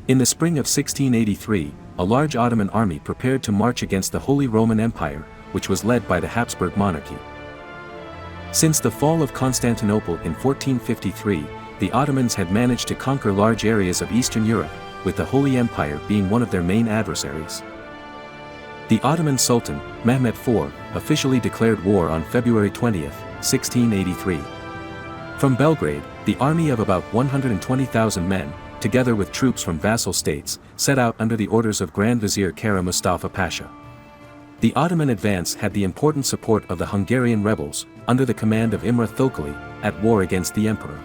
In the spring of 1683, a large Ottoman army prepared to march against the Holy Roman Empire, which was led by the Habsburg monarchy. Since the fall of Constantinople in 1453, the Ottomans had managed to conquer large areas of Eastern Europe, with the Holy Empire being one of their main adversaries. The Ottoman Sultan, Mehmed IV, officially declared war on February 20, 1683. From Belgrade, the army of about 120,000 men, together with troops from vassal states, set out under the orders of Grand Vizier Kara Mustafa Pasha. The Ottoman advance had the important support of the Hungarian rebels, under the command of Imre Thököly, at war against the emperor.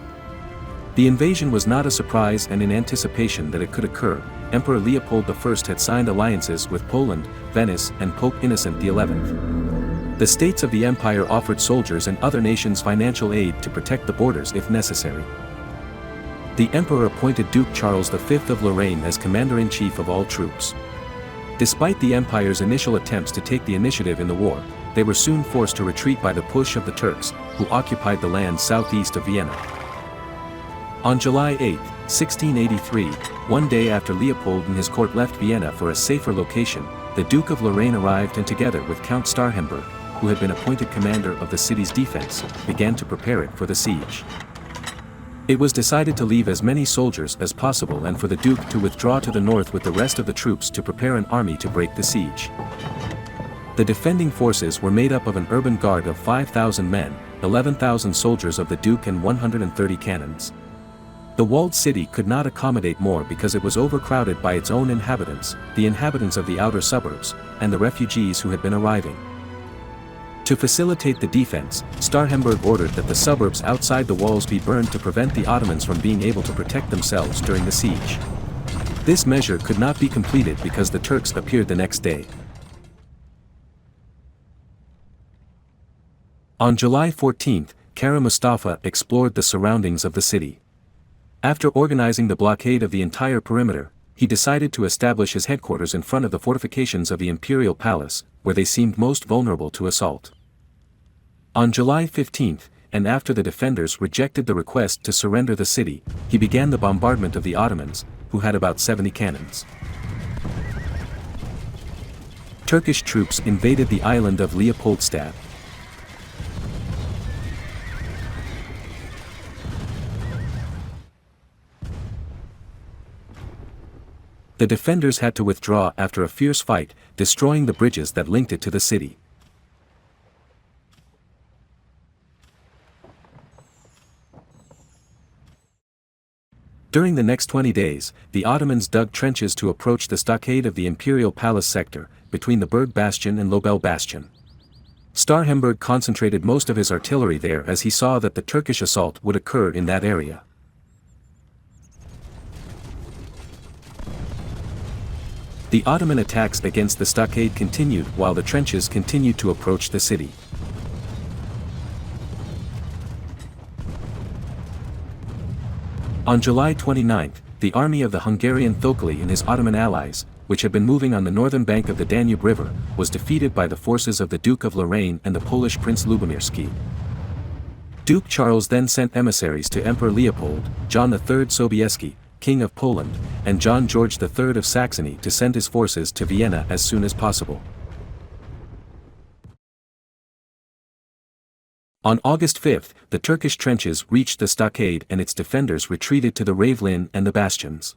The invasion was not a surprise, and in anticipation that it could occur, Emperor Leopold I had signed alliances with Poland, Venice, and Pope Innocent XI. The states of the empire offered soldiers and other nations financial aid to protect the borders if necessary. The emperor appointed Duke Charles V of Lorraine as commander-in-chief of all troops. Despite the empire's initial attempts to take the initiative in the war, they were soon forced to retreat by the push of the Turks, who occupied the land southeast of Vienna. On July 8, 1683, one day after Leopold and his court left Vienna for a safer location, the Duke of Lorraine arrived and together with Count Starhemberg, who had been appointed commander of the city's defense, began to prepare it for the siege. It was decided to leave as many soldiers as possible and for the Duke to withdraw to the north with the rest of the troops to prepare an army to break the siege. The defending forces were made up of an urban guard of 5,000 men, 11,000 soldiers of the Duke and 130 cannons. The walled city could not accommodate more because it was overcrowded by its own inhabitants, the inhabitants of the outer suburbs, and the refugees who had been arriving. To facilitate the defense, Starhemberg ordered that the suburbs outside the walls be burned to prevent the Ottomans from being able to protect themselves during the siege. This measure could not be completed because the Turks appeared the next day. On July 14, Kara Mustafa explored the surroundings of the city. After organizing the blockade of the entire perimeter, he decided to establish his headquarters in front of the fortifications of the imperial palace, where they seemed most vulnerable to assault. On July 15, and after the defenders rejected the request to surrender the city, he began the bombardment of the Ottomans, who had about 70 cannons. Turkish troops invaded the island of Leopoldstadt. The defenders had to withdraw after a fierce fight, destroying the bridges that linked it to the city. During the next 20 days, the Ottomans dug trenches to approach the stockade of the imperial palace sector, between the Berg Bastion and Lobel Bastion. Starhemberg concentrated most of his artillery there as he saw that the Turkish assault would occur in that area. The Ottoman attacks against the stockade continued while the trenches continued to approach the city. On July 29, the army of the Hungarian Thököly and his Ottoman allies, which had been moving on the northern bank of the Danube River, was defeated by the forces of the Duke of Lorraine and the Polish Prince Lubomirski. Duke Charles then sent emissaries to Emperor Leopold, John III Sobieski, King of Poland, and John George III of Saxony to send his forces to Vienna as soon as possible. On August 5, the Turkish trenches reached the stockade and its defenders retreated to the Ravelin and the bastions.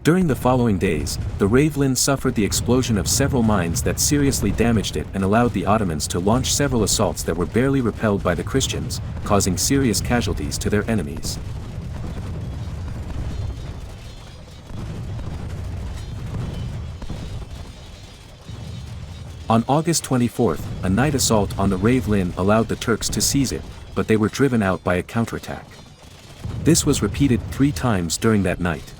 During the following days, the Ravelin suffered the explosion of several mines that seriously damaged it and allowed the Ottomans to launch several assaults that were barely repelled by the Christians, causing serious casualties to their enemies. On August 24, a night assault on the Ravelin allowed the Turks to seize it, but they were driven out by a counterattack. This was repeated 3 times during that night.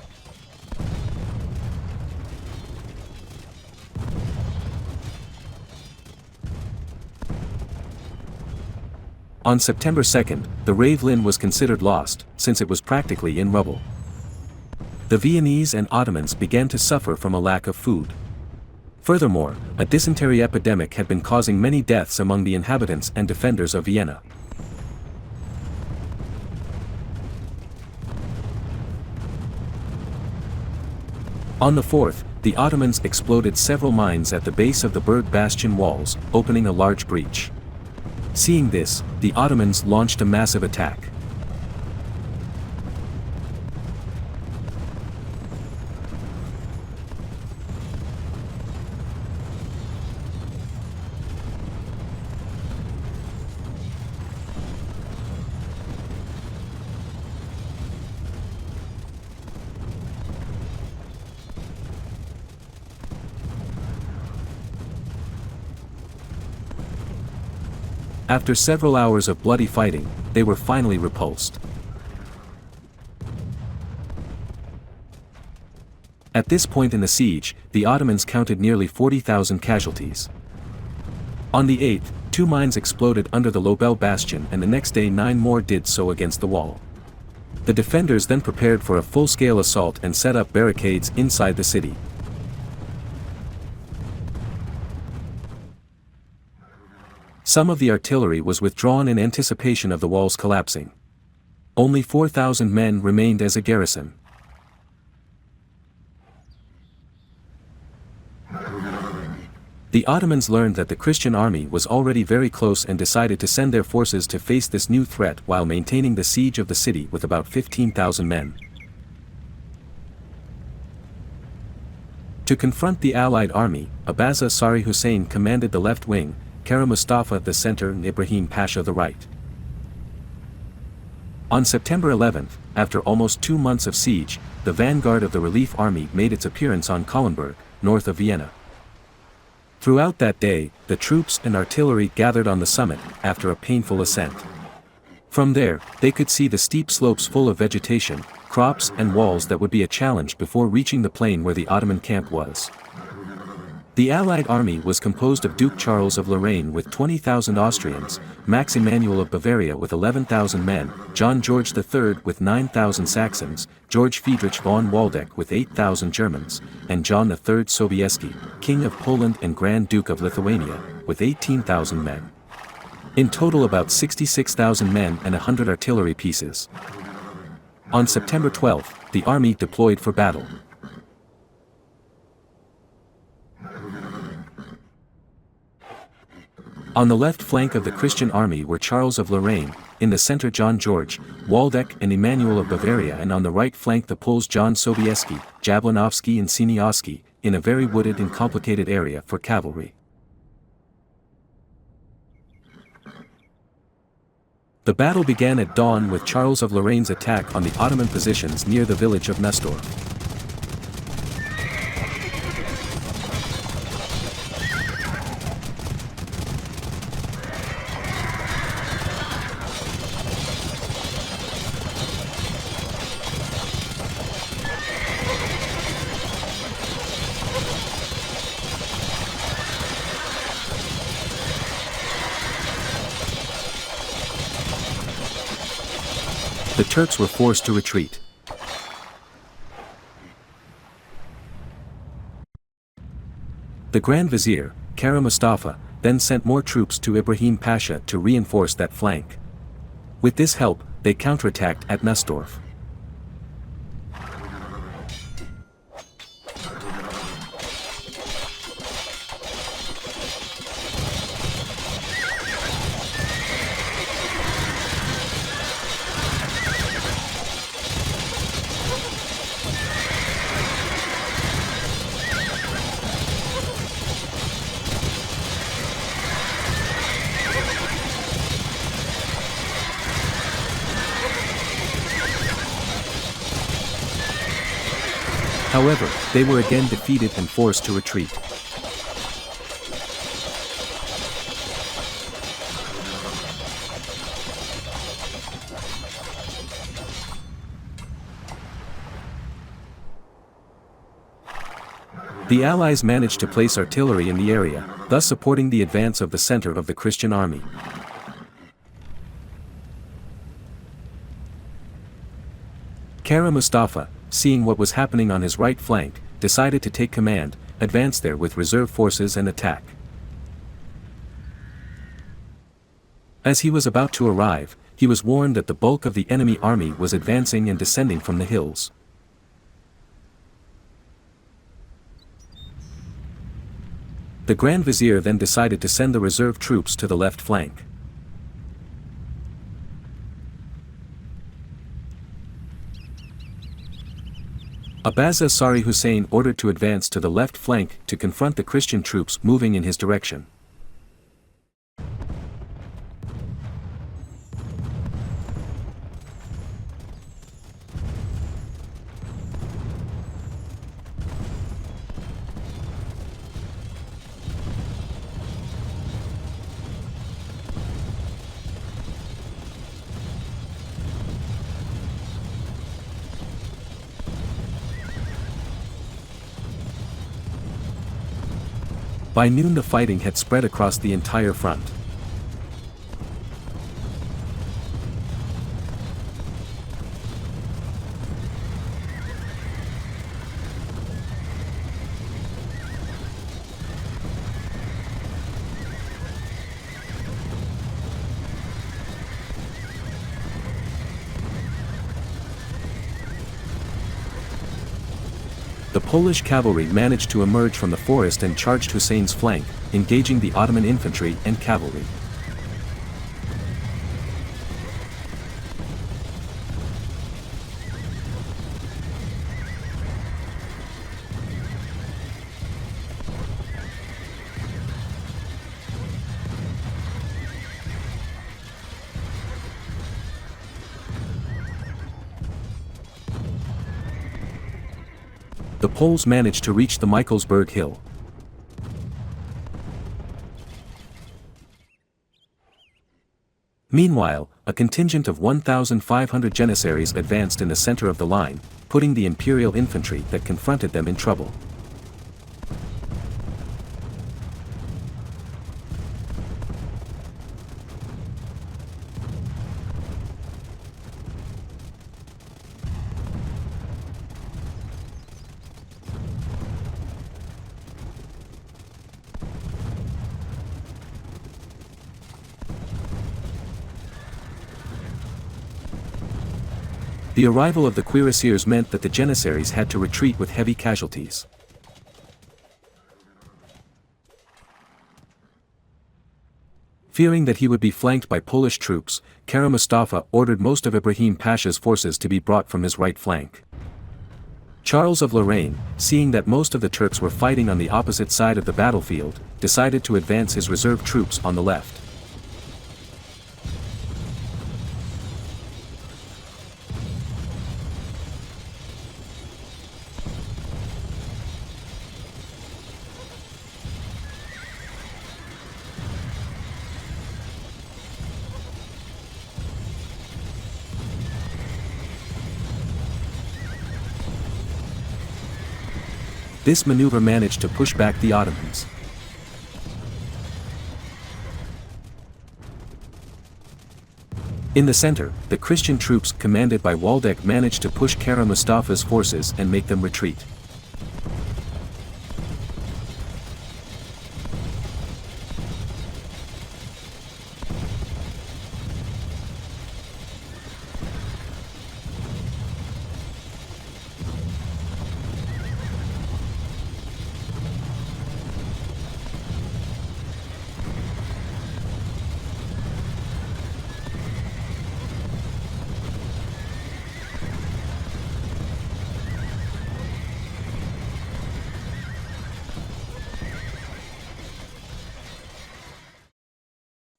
On September 2, the Ravelin was considered lost, since it was practically in rubble. The Viennese and Ottomans began to suffer from a lack of food. Furthermore, a dysentery epidemic had been causing many deaths among the inhabitants and defenders of Vienna. On the 4th, the Ottomans exploded several mines at the base of the Berg bastion walls, opening a large breach. Seeing this, the Ottomans launched a massive attack. After several hours of bloody fighting, they were finally repulsed. At this point in the siege, the Ottomans counted nearly 40,000 casualties. On the 8th, 2 mines exploded under the Lobel bastion, and the next day 9 more did so against the wall. The defenders then prepared for a full-scale assault and set up barricades inside the city. Some of the artillery was withdrawn in anticipation of the walls collapsing. Only 4,000 men remained as a garrison. The Ottomans learned that the Christian army was already very close and decided to send their forces to face this new threat while maintaining the siege of the city with about 15,000 men. To confront the Allied army, Abaza Sari Hussein commanded the left wing, Kara Mustafa the center and Ibrahim Pasha the right. On September 11th, after almost 2 months of siege, the vanguard of the relief army made its appearance on Kahlenberg, north of Vienna. Throughout that day, the troops and artillery gathered on the summit after a painful ascent. From there, they could see the steep slopes full of vegetation, crops and walls that would be a challenge before reaching the plain where the Ottoman camp was. The Allied army was composed of Duke Charles of Lorraine with 20,000 Austrians, Max Emanuel of Bavaria with 11,000 men, John George III with 9,000 Saxons, George Friedrich von Waldeck with 8,000 Germans, and John III Sobieski, King of Poland and Grand Duke of Lithuania, with 18,000 men. In total about 66,000 men and 100 artillery pieces. On September 12th, the army deployed for battle. On the left flank of the Christian army were Charles of Lorraine, in the center John George, Waldeck and Emanuel of Bavaria, and on the right flank the Poles John Sobieski, Jablanowski and Sieniawski, in a very wooded and complicated area for cavalry. The battle began at dawn with Charles of Lorraine's attack on the Ottoman positions near the village of Nestorf. The Turks were forced to retreat. The Grand Vizier, Kara Mustafa, then sent more troops to Ibrahim Pasha to reinforce that flank. With this help, they counterattacked at Nestorf. However, they were again defeated and forced to retreat. The Allies managed to place artillery in the area, thus supporting the advance of the center of the Christian army. Kara Mustafa, seeing what was happening on his right flank, decided to take command, advance there with reserve forces and attack. As he was about to arrive, he was warned that the bulk of the enemy army was advancing and descending from the hills. The Grand Vizier then decided to send the reserve troops to the left flank. Abbas Sari Hussein ordered to advance to the left flank to confront the Christian troops moving in his direction. By noon the fighting had spread across the entire front. The Polish cavalry managed to emerge from the forest and charged Hussein's flank, engaging the Ottoman infantry and cavalry. The Poles managed to reach the Michaelsburg Hill. Meanwhile, a contingent of 1,500 Janissaries advanced in the center of the line, putting the imperial infantry that confronted them in trouble. The arrival of the cuirassiers meant that the Janissaries had to retreat with heavy casualties. Fearing that he would be flanked by Polish troops, Kara Mustafa ordered most of Ibrahim Pasha's forces to be brought from his right flank. Charles of Lorraine, seeing that most of the Turks were fighting on the opposite side of the battlefield, decided to advance his reserve troops on the left. This maneuver managed to push back the Ottomans. In the center, the Christian troops commanded by Waldeck managed to push Kara Mustafa's forces and make them retreat.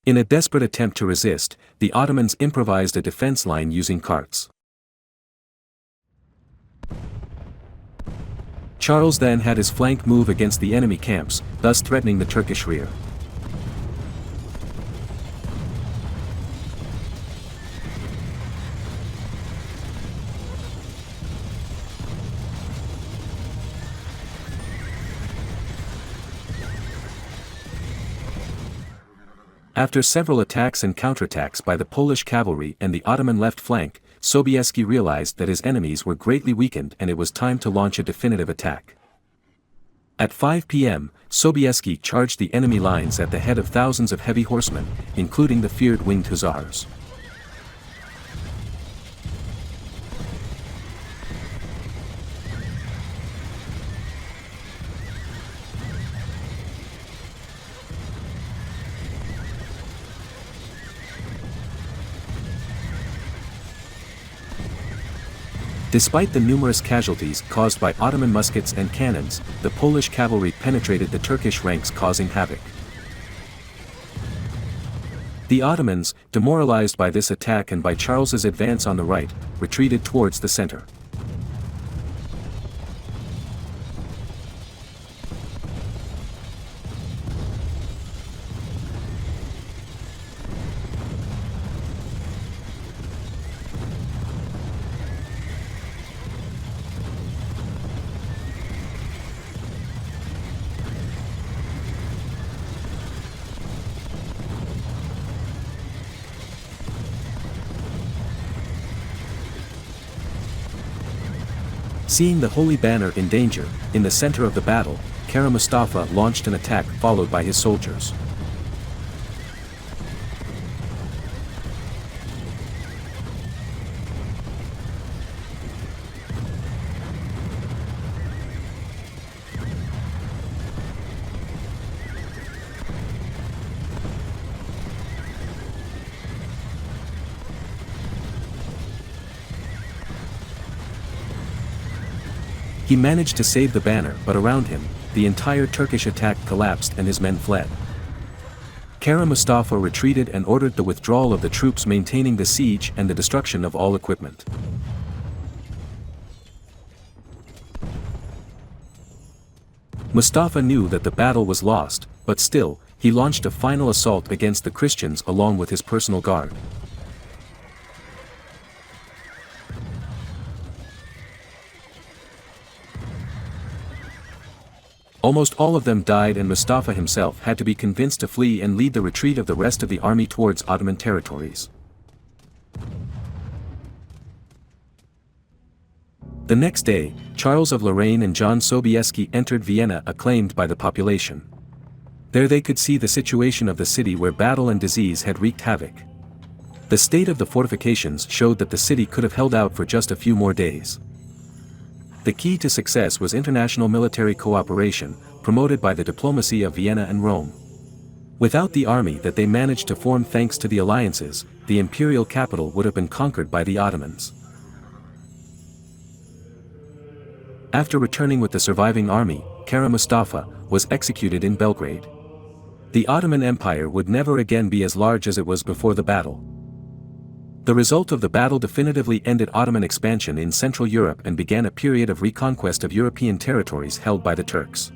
In a desperate attempt to resist, the Ottomans improvised a defense line using carts. Charles then had his flank move against the enemy camps, thus threatening the Turkish rear. After several attacks and counterattacks by the Polish cavalry and the Ottoman left flank, Sobieski realized that his enemies were greatly weakened and it was time to launch a definitive attack. At 5 p.m., Sobieski charged the enemy lines at the head of thousands of heavy horsemen, including the feared winged Hussars. Despite the numerous casualties caused by Ottoman muskets and cannons, the Polish cavalry penetrated the Turkish ranks, causing havoc. The Ottomans, demoralized by this attack and by Charles's advance on the right, retreated towards the center. Seeing the Holy Banner in danger, in the center of the battle, Kara Mustafa launched an attack followed by his soldiers. He managed to save the banner, but around him, the entire Turkish attack collapsed and his men fled. Kara Mustafa retreated and ordered the withdrawal of the troops, maintaining the siege and the destruction of all equipment. Mustafa knew that the battle was lost, but still, he launched a final assault against the Christians along with his personal guard. Almost all of them died, and Mustafa himself had to be convinced to flee and lead the retreat of the rest of the army towards Ottoman territories. The next day, Charles of Lorraine and John Sobieski entered Vienna, acclaimed by the population. There they could see the situation of the city, where battle and disease had wreaked havoc. The state of the fortifications showed that the city could have held out for just a few more days. The key to success was international military cooperation, promoted by the diplomacy of Vienna and Rome. Without the army that they managed to form thanks to the alliances, the imperial capital would have been conquered by the Ottomans. After returning with the surviving army, Kara Mustafa was executed in Belgrade. The Ottoman Empire would never again be as large as it was before the battle. The result of the battle definitively ended Ottoman expansion in Central Europe and began a period of reconquest of European territories held by the Turks.